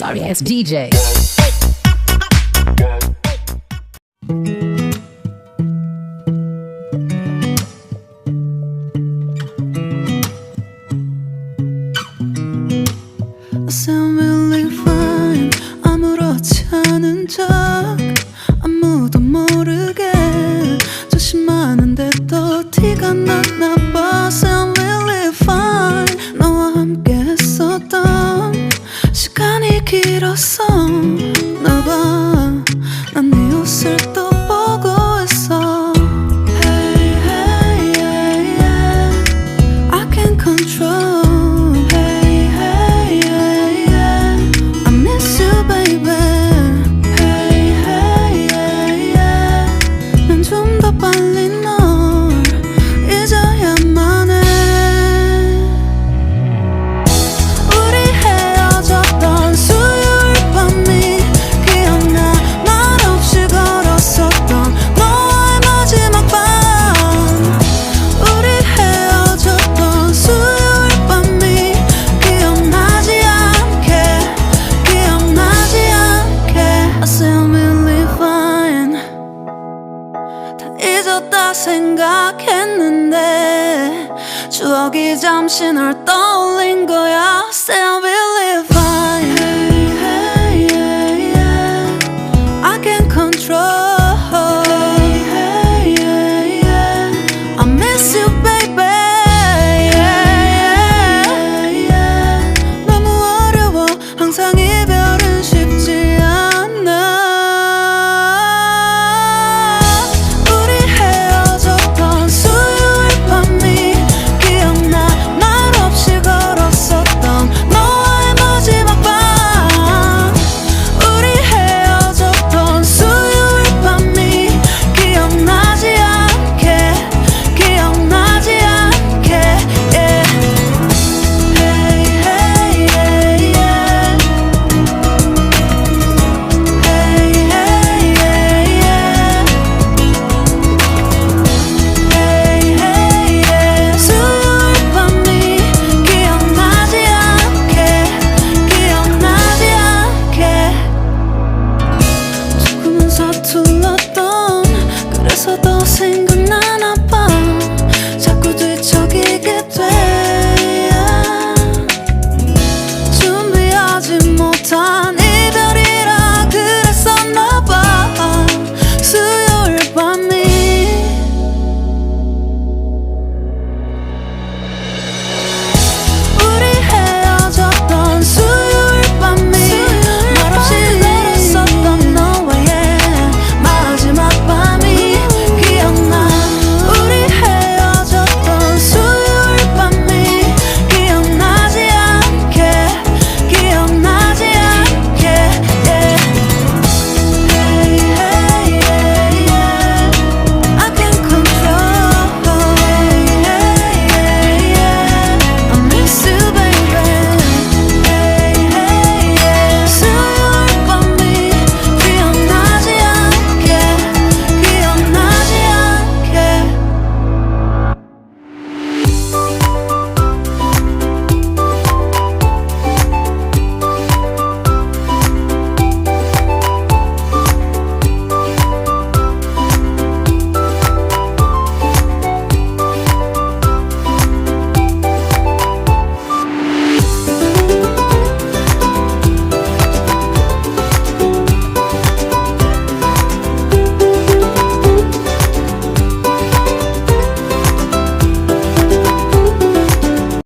sorry ass DJ. I sound really fine. 아무렇지 않은 척 아무도 모르게 조심하는데 또 티가 났나 봐. Sound really fine. 너와 함께 했었던 시간이 길었어 나 봐. 난 네 옷을 또 보고 있어. Hey, hey, yeah, yeah. I can't control. 생각했는데 추억이 잠시 널 떠올린 거야. Say